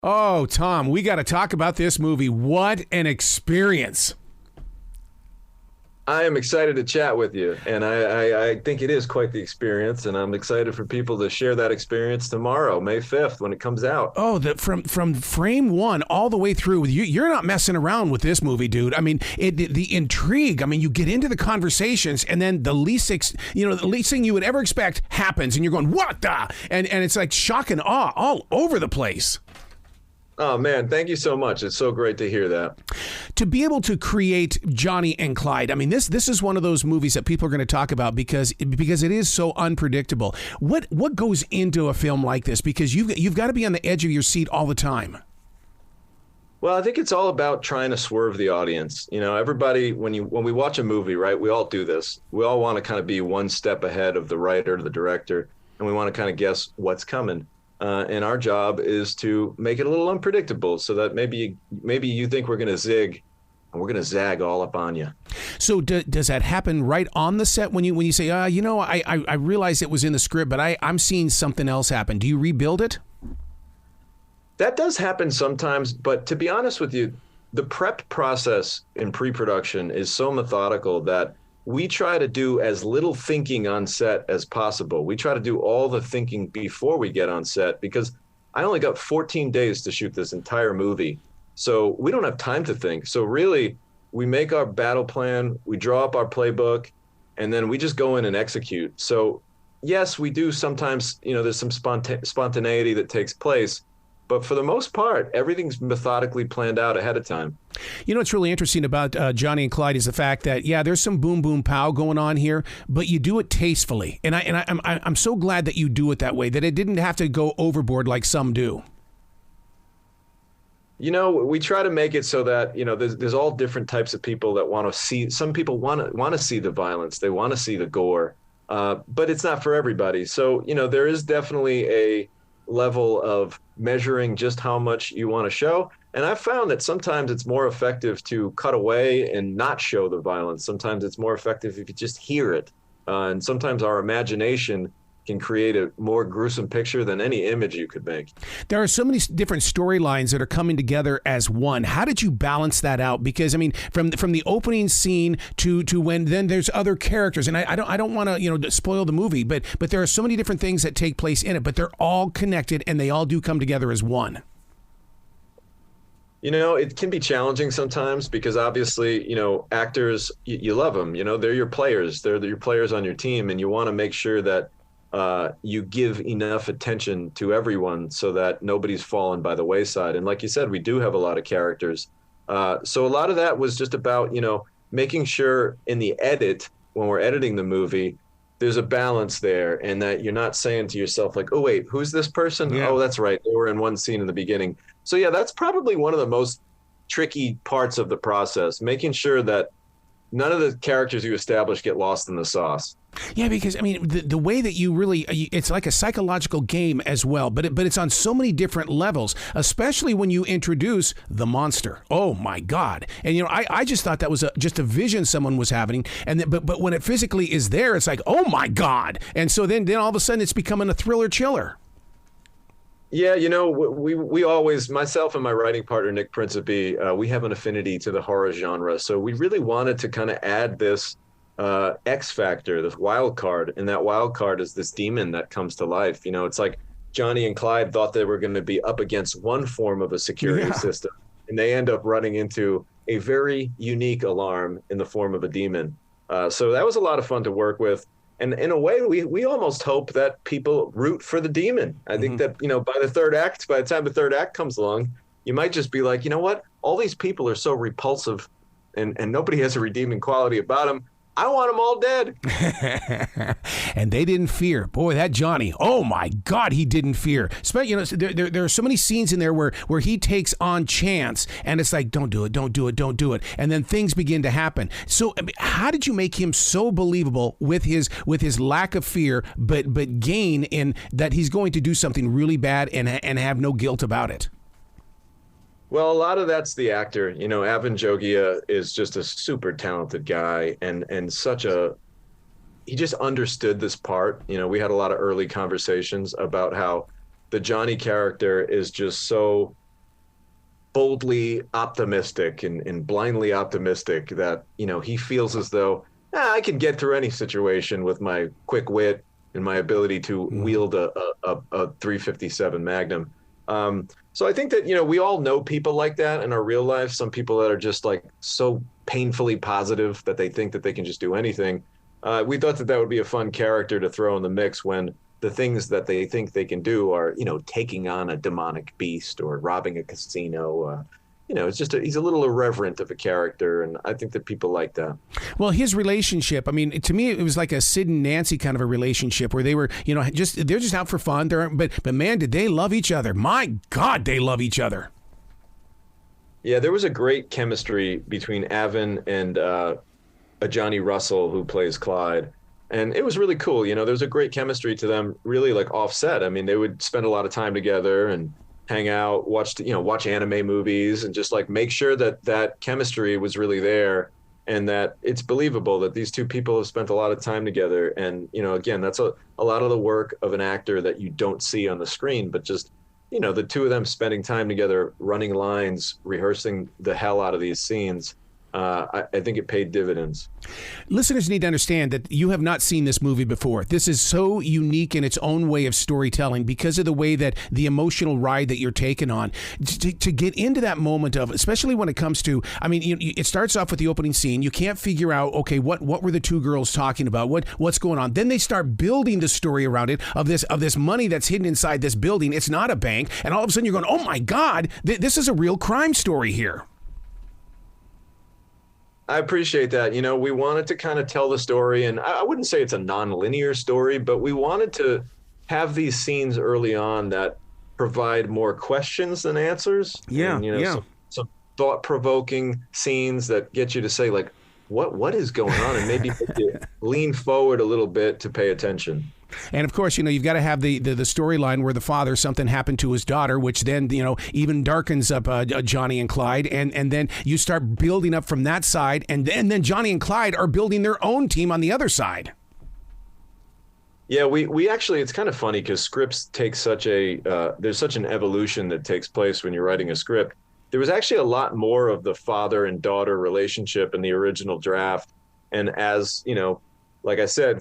Oh, Tom, we got to talk about this movie. What an experience. I am excited to chat with you, and I think it is quite the experience, and I'm excited for people to share that experience tomorrow, May 5th, when it comes out. Oh, from frame one all the way through, you're not messing around with this movie, dude. I mean, the intrigue. I mean, you get into the conversations, and then the least thing you would ever expect happens, and you're going, what the? And it's like shock and awe all over the place. Oh, man, thank you so much. It's so great to hear that. To be able to create Johnny and Clyde, I mean, this is one of those movies that people are going to talk about because it is so unpredictable. What goes into a film like this? Because you've got to be on the edge of your seat all the time. Well, I think it's all about trying to swerve the audience. You know, everybody, when we watch a movie, right, we all do this. We all want to kind of be one step ahead of the writer, the director, and we want to kind of guess what's coming. And our job is to make it a little unpredictable so that maybe you think we're going to zig and we're going to zag all up on you. So does that happen right on the set when you say, I realized it was in the script, but I'm seeing something else happen. Do you rebuild it? That does happen sometimes. But to be honest with you, the prep process in pre-production is so methodical that we try to do as little thinking on set as possible. We try to do all the thinking before we get on set because I only got 14 days to shoot this entire movie. So we don't have time to think. So really, we make our battle plan, we draw up our playbook, and then we just go in and execute. So yes, we do sometimes, there's some spontaneity that takes place. But for the most part, everything's methodically planned out ahead of time. You know what's really interesting about Johnny and Clyde is the fact that, yeah, there's some boom, boom, pow going on here, but you do it tastefully. And I'm so glad that you do it that way, that it didn't have to go overboard like some do. We try to make it so that, there's all different types of people that want to see. Some people want to see the violence. They want to see the gore, but it's not for everybody. So, there is definitely a level of measuring just how much you want to show. And I've found that sometimes it's more effective to cut away and not show the violence. Sometimes it's more effective if you just hear it. And sometimes our imagination can create a more gruesome picture than any image you could make. There are so many different storylines that are coming together as one. How did you balance that out? Because I mean, from the opening scene to when then there's other characters, and I don't want to spoil the movie, but there are so many different things that take place in it, but they're all connected and they all do come together as one. It can be challenging sometimes because obviously, actors, you love them, they're your players, they're your players on your team, and you want to make sure that you give enough attention to everyone so that nobody's fallen by the wayside. And like you said, we do have a lot of characters. So a lot of that was just about, making sure in the edit, when we're editing the movie, there's a balance there and that you're not saying to yourself like, oh, wait, who's this person? Yeah. Oh, that's right. They were in one scene in the beginning. So yeah, that's probably one of the most tricky parts of the process, making sure that none of the characters you establish get lost in the sauce. Yeah, because I mean, the way that you really, it's like a psychological game as well, but it's on so many different levels, especially when you introduce the monster. Oh my God. And I just thought that was just a vision someone was having. And but when it physically is there, it's like, oh my God. And so then all of a sudden it's becoming a thriller chiller. Yeah, we always, myself and my writing partner, Nick Principe, we have an affinity to the horror genre. So we really wanted to kind of add this X factor, this wild card. And that wild card is this demon that comes to life. It's like Johnny and Clyde thought they were going to be up against one form of a security system. And they end up running into a very unique alarm in the form of a demon. So that was a lot of fun to work with. And in a way, we almost hope that people root for the demon. I think that, by the time the third act comes along, you might just be like, you know what? All these people are so repulsive and nobody has a redeeming quality about them. I want them all dead. And they didn't fear. Boy, that Johnny, oh my God, he didn't fear. There are so many scenes in there where he takes on chance and it's like, don't do it, don't do it, don't do it. And then things begin to happen. So how did you make him so believable with his lack of fear, but gain in that he's going to do something really bad and have no guilt about it? Well, a lot of that's the actor. Avan Jogia is just a super talented guy and he just understood this part. We had a lot of early conversations about how the Johnny character is just so boldly optimistic and blindly optimistic that, he feels as though I can get through any situation with my quick wit and my ability to wield a 357 Magnum. So I think that, we all know people like that in our real life. Some people that are just like so painfully positive that they think that they can just do anything. We thought that would be a fun character to throw in the mix when the things that they think they can do are, taking on a demonic beast or robbing a casino. It's just he's a little irreverent of a character, and I think that people like that. Well, his relationship, I mean, to me, it was like a Sid and Nancy kind of a relationship where they were, they're just out for fun. But man, did they love each other? My God, they love each other. Yeah, there was a great chemistry between Avan and Ajani Russel, who plays Clyde. And it was really cool. There's a great chemistry to them, really like offset. I mean, they would spend a lot of time together and hang out, watch anime movies, and just like make sure that chemistry was really there and that it's believable that these two people have spent a lot of time together. And, again, that's a lot of the work of an actor that you don't see on the screen, but just, the two of them spending time together, running lines, rehearsing the hell out of these scenes. I think it paid dividends. Listeners need to understand that you have not seen this movie before. This is so unique in its own way of storytelling because of the way that the emotional ride that you're taken on. To get into that moment of, especially when it comes to, I mean, it starts off with the opening scene. You can't figure out, okay, what were the two girls talking about? What's going on? Then they start building the story around it of this money that's hidden inside this building. It's not a bank. And all of a sudden you're going, oh my God, this is a real crime story here. I appreciate that. We wanted to kind of tell the story, and I wouldn't say it's a non-linear story, but we wanted to have these scenes early on that provide more questions than answers. Yeah, and, some thought-provoking scenes that get you to say, like, what is going on? And maybe you lean forward a little bit to pay attention. And of course, you've got to have the storyline where the father, something happened to his daughter, which then, even darkens up Johnny and Clyde. And then you start building up from that side. And then Johnny and Clyde are building their own team on the other side. Yeah, we actually, it's kind of funny because scripts take there's such an evolution that takes place when you're writing a script. There was actually a lot more of the father and daughter relationship in the original draft. And as, like I said,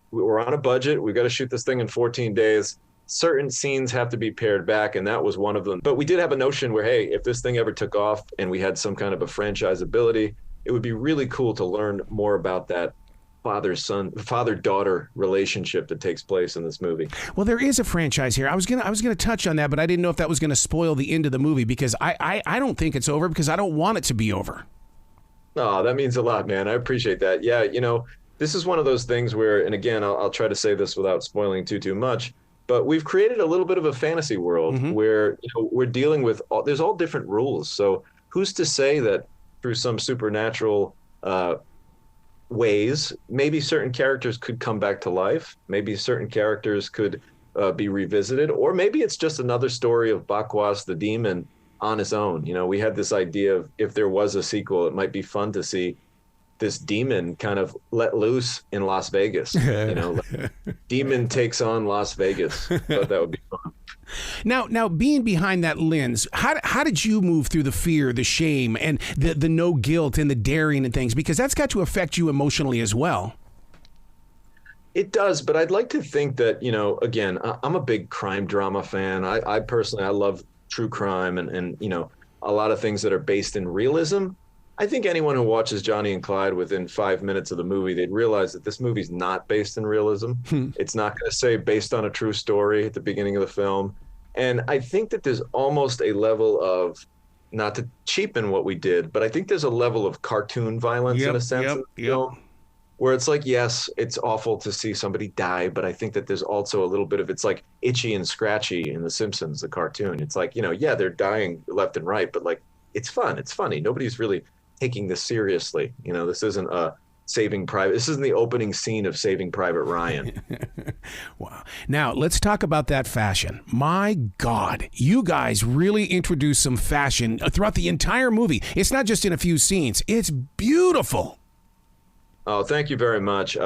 we're on a budget. We've got to shoot this thing in 14 days. Certain scenes have to be pared back, and that was one of them. But we did have a notion where, hey, if this thing ever took off and we had some kind of a franchisability, it would be really cool to learn more about that father-daughter relationship that takes place in this movie. Well, there is a franchise here. I was gonna touch on that, but I didn't know if that was gonna spoil the end of the movie because I don't think it's over because I don't want it to be over. Oh, that means a lot, man. I appreciate that. Yeah, this is one of those things where, and again, I'll try to say this without spoiling too much, but we've created a little bit of a fantasy world where we're dealing with there's all different rules. So who's to say that through some supernatural ways, maybe certain characters could come back to life, maybe certain characters could be revisited, or maybe it's just another story of Bakwas the demon on his own. We had this idea of if there was a sequel, it might be fun to see this demon kind of let loose in Las Vegas. Demon takes on Las Vegas. Thought that would be fun. Now, being behind that lens, how did you move through the fear, the shame, and the no guilt and the daring and things? Because that's got to affect you emotionally as well. It does, but I'd like to think that, again, I'm a big crime drama fan. I personally, I love true crime and a lot of things that are based in realism. I think anyone who watches Johnny and Clyde within 5 minutes of the movie, they'd realize that this movie's not based in realism. It's not going to say based on a true story at the beginning of the film. And I think that there's almost a level of, not to cheapen what we did, but I think there's a level of cartoon violence in a sense of the film, where it's like, yes, it's awful to see somebody die, but I think that there's also a little bit of, it's like Itchy and Scratchy in The Simpsons, the cartoon. It's like, yeah, they're dying left and right, but like, it's fun. It's funny. Nobody's really taking this seriously. This isn't this isn't the opening scene of Saving Private Ryan. Wow. Now let's talk about that fashion. My God, you guys really introduced some fashion throughout the entire movie. It's not just in a few scenes. It's beautiful. Oh, thank you very much.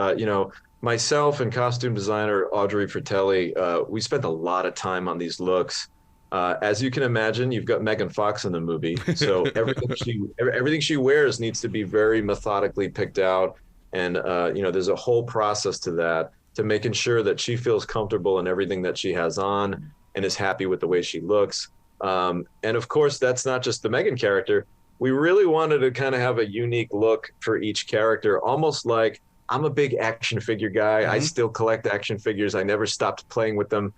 Myself and costume designer Audrey Fratelli, we spent a lot of time on these looks. As you can imagine, you've got Megan Fox in the movie, so everything she wears needs to be very methodically picked out, and there's a whole process to that, to making sure that she feels comfortable in everything that she has on and is happy with the way she looks. And of course, that's not just the Megan character. We really wanted to kind of have a unique look for each character, almost like, I'm a big action figure guy. I still collect action figures. I never stopped playing with them.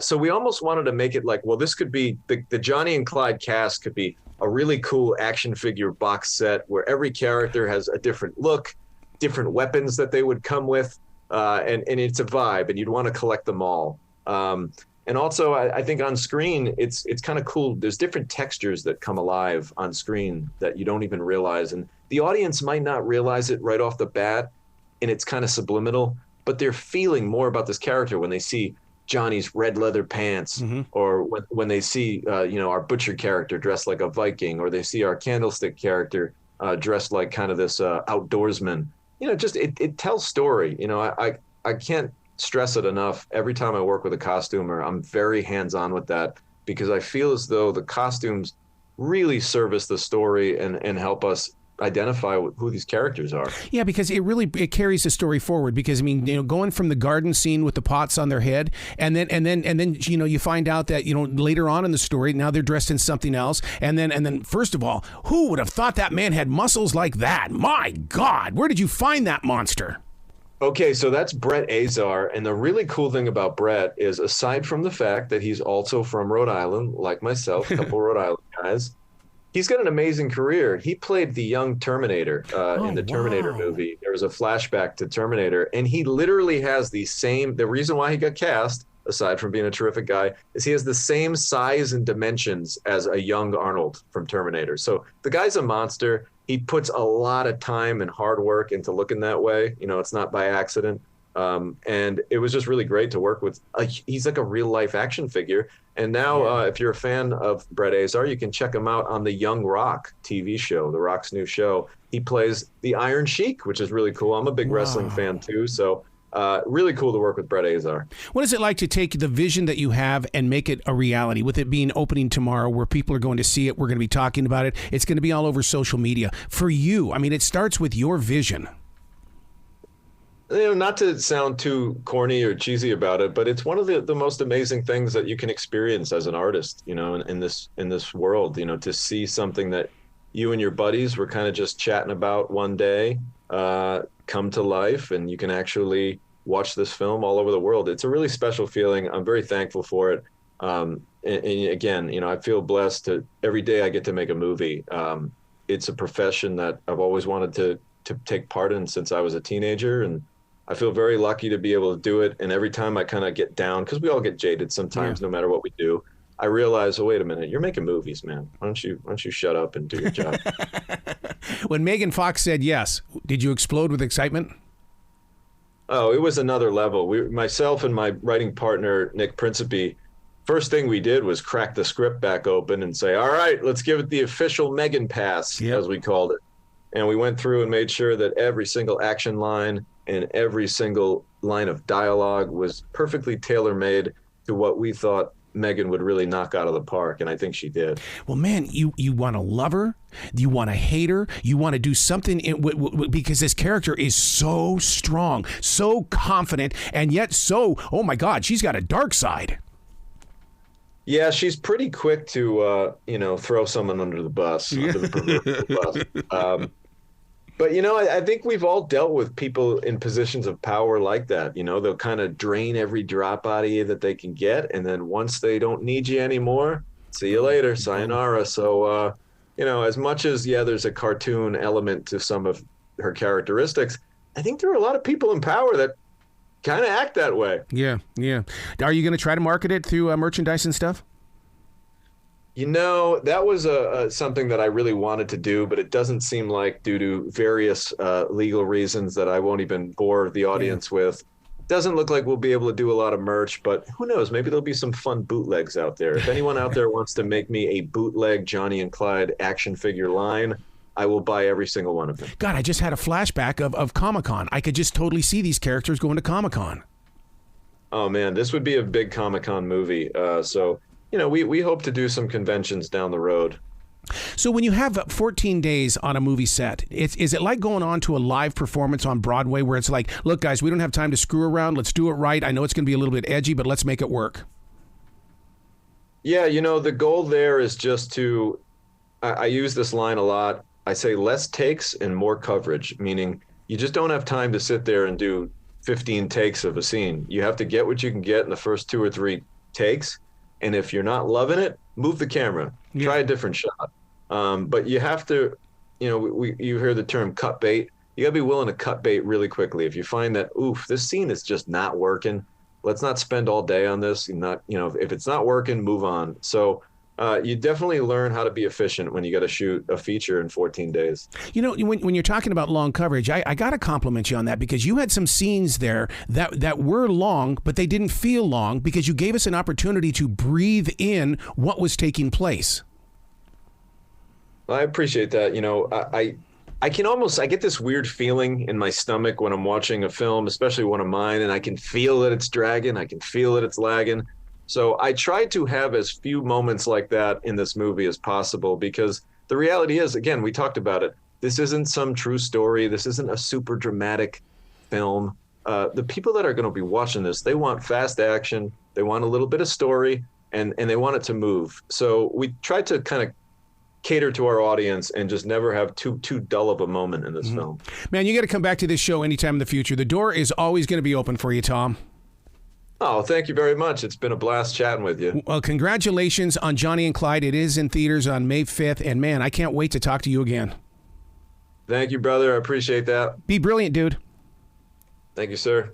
So we almost wanted to make it like, well, this could be the Johnny and Clyde cast could be a really cool action figure box set where every character has a different look, different weapons that they would come with, and it's a vibe, and you'd want to collect them all. And also, I think on screen, it's kind of cool. There's different textures that come alive on screen that you don't even realize, and the audience might not realize it right off the bat, and it's kind of subliminal, but they're feeling more about this character when they see Johnny's red leather pants, or when they see our butcher character dressed like a Viking, or they see our Candlestick character dressed like kind of this outdoorsman. Just it tells story. I can't stress it enough. Every time I work with a costumer, I'm very hands-on with that, because I feel as though the costumes really service the story and help us identify who these characters are. Yeah, because it carries the story forward. Because going from the garden scene with the pots on their head, and then you find out that later on in the story, now they're dressed in something else, and then first of all, who would have thought that man had muscles like that? My God, where did you find that monster? Okay, so that's Brett Azar, and the really cool thing about Brett is, aside from the fact that he's also from Rhode Island, like myself, a couple Rhode Island guys, he's got an amazing career. He played the young Terminator in the Terminator movie. There was a flashback to Terminator, and he literally has the reason why he got cast, aside from being a terrific guy, is he has the same size and dimensions as a young Arnold from Terminator. So the guy's a monster. He puts a lot of time and hard work into looking that way. It's not by accident. And it was just really great to work with. He's like a real life action figure. And now, if you're a fan of Brett Azar, you can check him out on the Young Rock TV show, The Rock's new show. He plays the Iron Sheik, which is really cool. I'm a big wrestling fan too. So really cool to work with Brett Azar. What is it like to take the vision that you have and make it a reality, with it being opening tomorrow, where people are going to see it? We're going to be talking about it. It's going to be all over social media. For you, it starts with your vision. Not to sound too corny or cheesy about it, but it's one of the most amazing things that you can experience as an artist, in this world, to see something that you and your buddies were kind of just chatting about one day come to life, and you can actually watch this film all over the world. It's a really special feeling. I'm very thankful for it. And again, I feel blessed to every day I get to make a movie. It's a profession that I've always wanted to take part in since I was a teenager, and I feel very lucky to be able to do it. And every time I kind of get down, because we all get jaded sometimes, no matter what we do, I realize, oh, wait a minute, you're making movies, man. Why don't you shut up and do your job? When Megan Fox said yes, did you explode with excitement? Oh, it was another level. Myself and my writing partner, Nick Principe, first thing we did was crack the script back open and say, all right, let's give it the official Megan pass, as we called it. And we went through and made sure that every single action line and every single line of dialogue was perfectly tailor-made to what we thought Megan would really knock out of the park, and I think she did. Well, man, you want to love her, you want to hate her, you want to do something because this character is so strong, so confident, and yet so, oh my God, she's got a dark side. Yeah, she's pretty quick to, throw someone under the bus, under the proverbial bus. But, I think we've all dealt with people in positions of power like that. They'll kind of drain every drop out of you that they can get. And then once they don't need you anymore, see you later, sayonara. So, as much as, there's a cartoon element to some of her characteristics, I think there are a lot of people in power that kind of act that way. Yeah. Are you going to try to market it through merchandise and stuff? That was something that I really wanted to do, but it doesn't seem like, due to various legal reasons that I won't even bore the audience with, doesn't look like we'll be able to do a lot of merch, but who knows? Maybe there'll be some fun bootlegs out there. If anyone out there wants to make me a bootleg Johnny and Clyde action figure line, I will buy every single one of them. God, I just had a flashback of Comic-Con. I could just totally see these characters going to Comic-Con. Oh, man, this would be a big Comic-Con movie. So we hope to do some conventions down the road. So when you have 14 days on a movie set, is it like going on to a live performance on Broadway where it's like, look, guys, we don't have time to screw around. Let's do it right. I know it's going to be a little bit edgy, but let's make it work. Yeah, the goal there is just to, I use this line a lot. I say less takes and more coverage, meaning you just don't have time to sit there and do 15 takes of a scene. You have to get what you can get in the first 2 or 3 takes. And if you're not loving it, move the camera, try a different shot. But you have to, you hear the term cut bait. You gotta be willing to cut bait really quickly. If you find that, oof, this scene is just not working, let's not spend all day on this. If it's not working, move on. So you definitely learn how to be efficient when you got to shoot a feature in 14 days. When you're talking about long coverage, I got to compliment you on that because you had some scenes there that were long, but they didn't feel long because you gave us an opportunity to breathe in what was taking place. I appreciate that. I get this weird feeling in my stomach when I'm watching a film, especially one of mine, and I can feel that it's dragging. I can feel that it's lagging. So I try to have as few moments like that in this movie as possible because the reality is, again, we talked about it. This isn't some true story. This isn't a super dramatic film. The people that are going to be watching this, they want fast action. They want a little bit of story and they want it to move. So we try to kind of cater to our audience and just never have too dull of a moment in this film. Man, you got to come back to this show anytime in the future. The door is always going to be open for you, Tom. Oh, thank you very much. It's been a blast chatting with you. Well, congratulations on Johnny and Clyde. It is in theaters on May 5th. And man, I can't wait to talk to you again. Thank you, brother. I appreciate that. Be brilliant, dude. Thank you, sir.